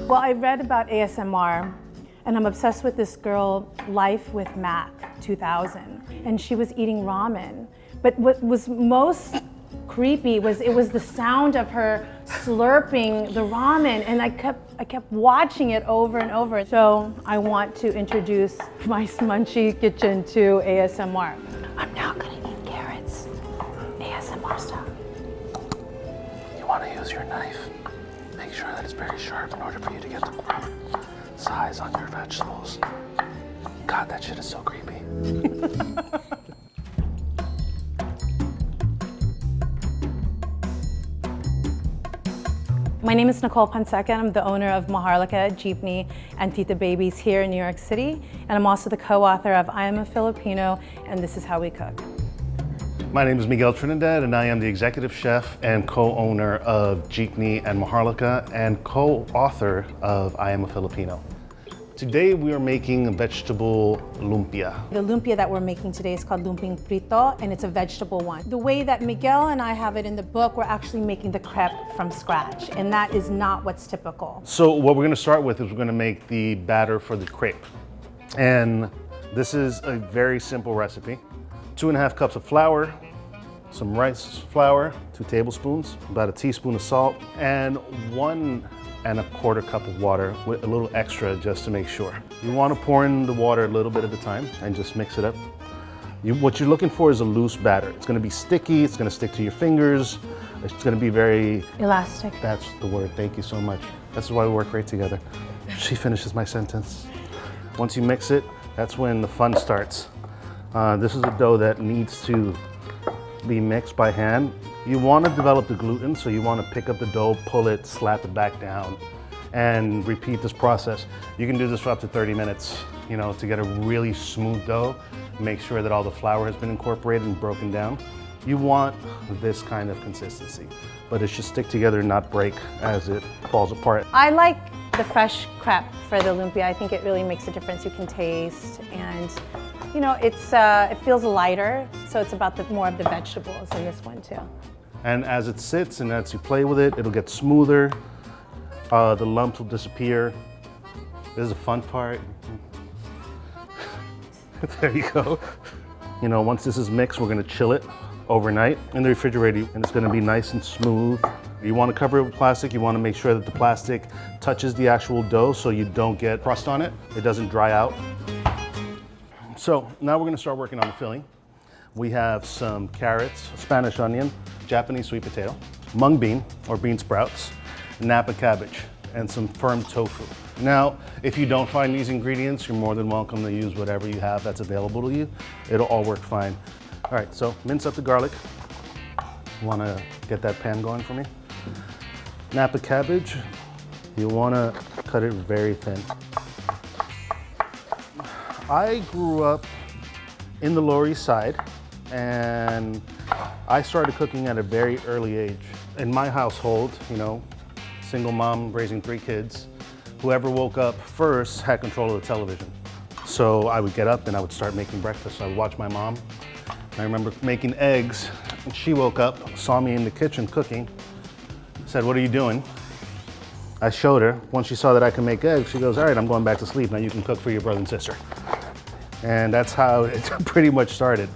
Well, I read about ASMR, and I'm obsessed with this girl, Life with Mac 2000, and she was eating ramen. But what was most creepy was it was the sound of her slurping the ramen, and I kept watching it over and over. So I want to introduce my Munchies kitchen to ASMR. I'm now gonna eat carrots, ASMR style. You want to use your knife. Make sure that it's very sharp in order for you to get the proper size on your vegetables. God, that shit is so creepy. My name is Nicole Ponseca, and I'm the owner of Maharlika, Jeepney, and Tita Babies here in New York City. And I'm also the co-author of I Am a Filipino, and This Is How We Cook. My name is Miguel Trinidad, and I am the executive chef and co-owner of Jeepney and Maharlika, and co-author of I Am a Filipino. Today we are making a vegetable lumpia. The lumpia that we're making today is called lumping frito, and it's a vegetable one. The way that Miguel and I have it in the book, we're actually making the crepe from scratch, and that is not what's typical. So what we're gonna start with is we're gonna make the batter for the crepe. And this is a very simple recipe. 2.5 cups of flour, some rice flour, 2 tablespoons, about a teaspoon of salt, and 1.25 cup of water with a little extra just to make sure. You want to pour in the water a little bit at a time and just mix it up. What you're looking for is a loose batter. It's going to be sticky, it's going to stick to your fingers, it's going to be very... Elastic. That's the word, thank you so much. That's why we work great together. She finishes my sentence. Once you mix it, that's when the fun starts. This is a dough that needs to be mixed by hand. You want to develop the gluten, so you want to pick up the dough, pull it, slap it back down, and repeat this process. You can do this for up to 30 minutes, to get a really smooth dough. Make sure that all the flour has been incorporated and broken down. You want this kind of consistency, but it should stick together and not break as it falls apart. I like the fresh crepe for the lumpia. I think it really makes a difference. You can taste, and it feels lighter, so it's about more of the vegetables in this one too. And as it sits and as you play with it, it'll get smoother. The lumps will disappear. This is the fun part. There you go. Once this is mixed, we're gonna chill it overnight in the refrigerator, and it's gonna be nice and smooth. You wanna cover it with plastic. You wanna make sure that the plastic touches the actual dough so you don't get crust on it. It doesn't dry out. So now we're gonna start working on the filling. We have some carrots, Spanish onion, Japanese sweet potato, mung bean or bean sprouts, Napa cabbage, and some firm tofu. Now, if you don't find these ingredients, you're more than welcome to use whatever you have that's available to you. It'll all work fine. All right, so mince up the garlic. You wanna get that pan going for me? Napa cabbage, you wanna cut it very thin. I grew up in the Lower East Side, and I started cooking at a very early age. In my household, single mom raising 3 kids, whoever woke up first had control of the television. So I would get up and I would start making breakfast. So I would watch my mom. I remember making eggs, and she woke up, saw me in the kitchen cooking, said, "What are you doing?" I showed her. Once she saw that I could make eggs, she goes, "All right, I'm going back to sleep. Now you can cook for your brother and sister." And that's how it pretty much started.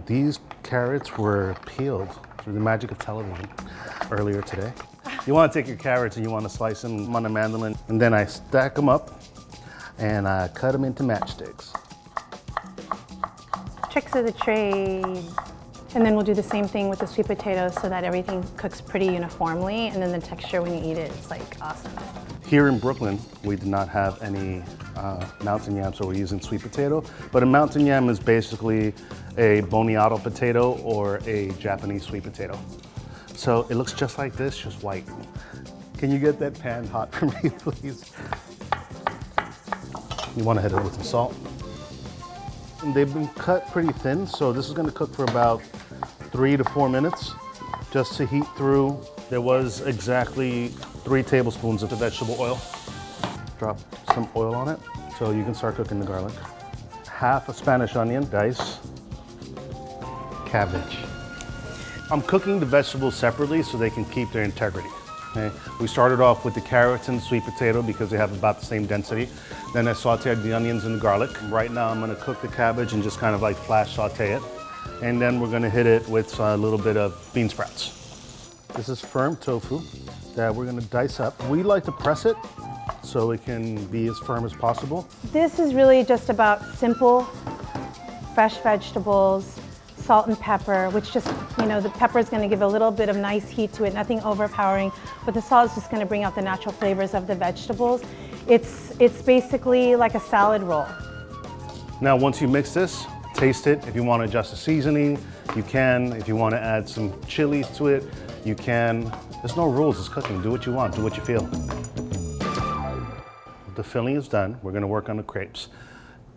These carrots were peeled through the magic of television earlier today. You want to take your carrots and you want to slice them on a mandolin, and then I stack them up and I cut them into matchsticks. Tricks of the trade. And then we'll do the same thing with the sweet potatoes so that everything cooks pretty uniformly, and then the texture when you eat it is awesome. Here in Brooklyn, we did not have any mountain yam, so we're using sweet potato. But a mountain yam is basically a boniato potato or a Japanese sweet potato. So it looks just like this, just white. Can you get that pan hot for me, please? You want to hit it with some salt. And they've been cut pretty thin, so this is going to cook for about 3 to 4 minutes just to heat through. There was exactly 3 tablespoons of the vegetable oil. Drop some oil on it so you can start cooking the garlic. Half a Spanish onion, dice. Cabbage. I'm cooking the vegetables separately so they can keep their integrity. Okay. We started off with the carrots and sweet potato because they have about the same density. Then I sauteed the onions and the garlic. Right now I'm gonna cook the cabbage and just kind of like flash saute it. And then we're gonna hit it with a little bit of bean sprouts. This is firm tofu that we're gonna dice up. We like to press it so it can be as firm as possible. This is really just about simple, fresh vegetables, salt and pepper, which just, you know, the pepper is going to give a little bit of nice heat to it, nothing overpowering, but the salt is just going to bring out the natural flavors of the vegetables. It's basically like a salad roll. Now, once you mix this, taste it. If you want to adjust the seasoning, you can. If you want to add some chilies to it, you can. There's no rules, it's cooking. Do what you want, do what you feel. The filling is done. We're going to work on the crepes.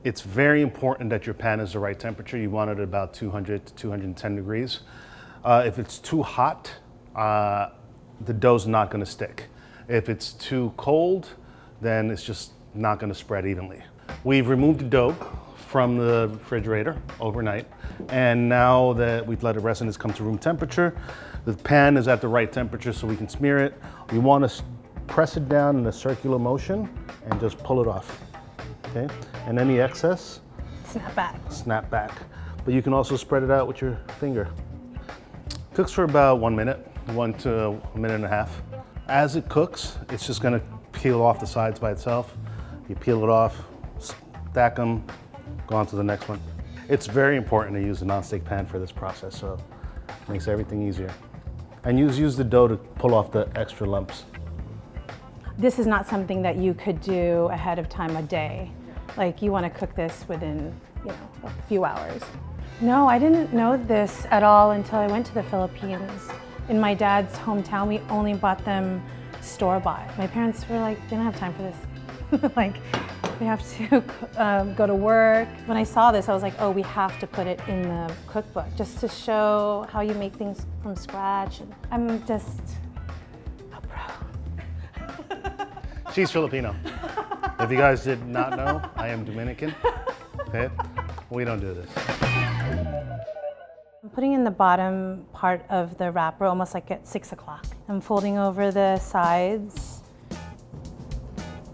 It's very important that your pan is the right temperature. You want it at about 200 to 210 degrees. If it's too hot, the dough's not gonna stick. If it's too cold, then it's just not gonna spread evenly. We've removed the dough from the refrigerator overnight, and now that we've let it rest and it's come to room temperature, the pan is at the right temperature so we can smear it. We wanna press it down in a circular motion and just pull it off. Okay, and any excess, snap back. But you can also spread it out with your finger. Cooks for about 1 minute, 1 to a minute and a half. As it cooks, it's just gonna peel off the sides by itself. You peel it off, stack them, go on to the next one. It's very important to use a nonstick pan for this process, so it makes everything easier. And use the dough to pull off the extra lumps. This is not something that you could do ahead of time a day. Like you want to cook this within, you know, a few hours. No, I didn't know this at all until I went to the Philippines. In my dad's hometown, we only bought them store-bought. My parents were like, they don't have time for this. Like, we have to go to work. When I saw this, I was like, oh, we have to put it in the cookbook just to show how you make things from scratch. And I'm just a pro. She's Filipino. If you guys did not know, I am Dominican. Okay, we don't do this. I'm putting in the bottom part of the wrapper almost like at 6 o'clock. I'm folding over the sides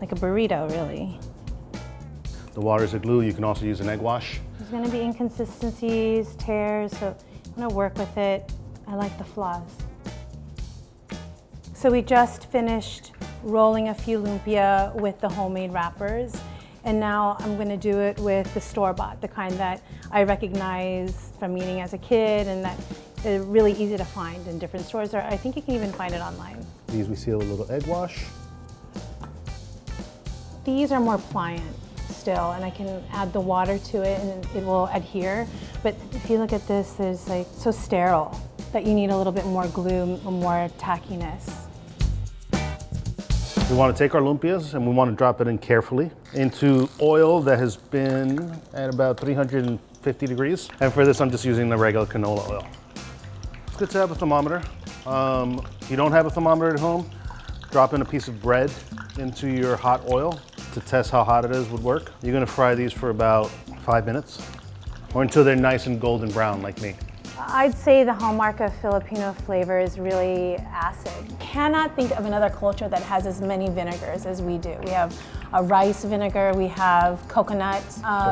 like a burrito, really. The water's a glue. You can also use an egg wash. There's gonna be inconsistencies, tears, so I'm gonna work with it. I like the flaws. So we just finished rolling a few lumpia with the homemade wrappers. And now I'm gonna do it with the store-bought, the kind that I recognize from eating as a kid and that are really easy to find in different stores, or I think you can even find it online. These we seal with a little egg wash. These are more pliant still, and I can add the water to it and it will adhere. But if you look at this, there's like so sterile that you need a little bit more glue, more tackiness. We want to take our lumpias and we want to drop it in carefully into oil that has been at about 350 degrees. And for this, I'm just using the regular canola oil. It's good to have a thermometer. If you don't have a thermometer at home, drop in a piece of bread into your hot oil to test how hot it is would work. You're going to fry these for about 5 minutes or until they're nice and golden brown like me. I'd say the hallmark of Filipino flavor is really acid. Cannot think of another culture that has as many vinegars as we do. We have a rice vinegar, we have coconut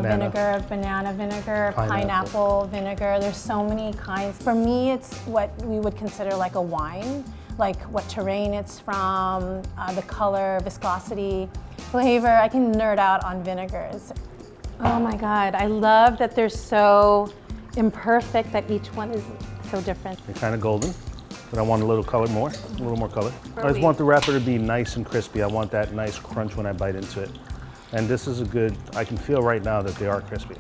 vinegar, banana vinegar, pineapple vinegar. There's so many kinds. For me, it's what we would consider like a wine, like what terrain it's from, the color, viscosity, flavor. I can nerd out on vinegars. Oh my God, I love that they're so imperfect, that each one is so different. They're kind of golden, but I want a little color more, a little more color. I just want the wrapper to be nice and crispy. I want that nice crunch when I bite into it. And this is a good, I can feel right now that they are crispy.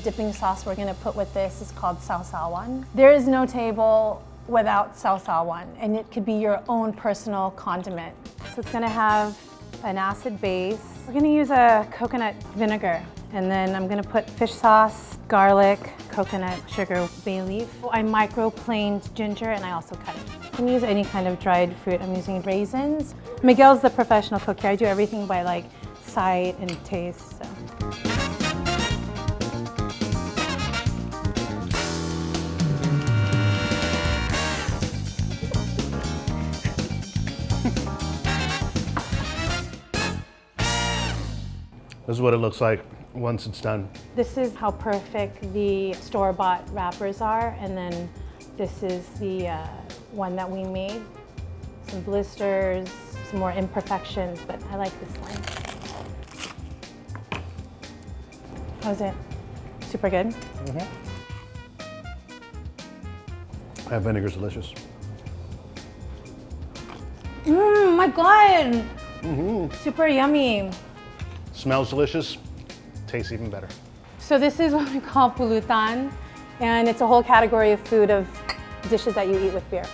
Dipping sauce we're gonna put with this is called sausawan. There is no table without sausawan, and it could be your own personal condiment. So it's gonna have an acid base. We're gonna use a coconut vinegar, and then I'm gonna put fish sauce, garlic, coconut, sugar, bay leaf. I microplaned ginger, and I also cut it. You can use any kind of dried fruit. I'm using raisins. Miguel's the professional cook here. I do everything by like sight and taste. So. This is what it looks like once it's done. This is how perfect the store-bought wrappers are, and then this is the one that we made. Some blisters, some more imperfections, but I like this one. How's it? Super good? That vinegar's delicious. My God! Super yummy. Smells delicious, tastes even better. So this is what we call pulutan, and it's a whole category of food of dishes that you eat with beer.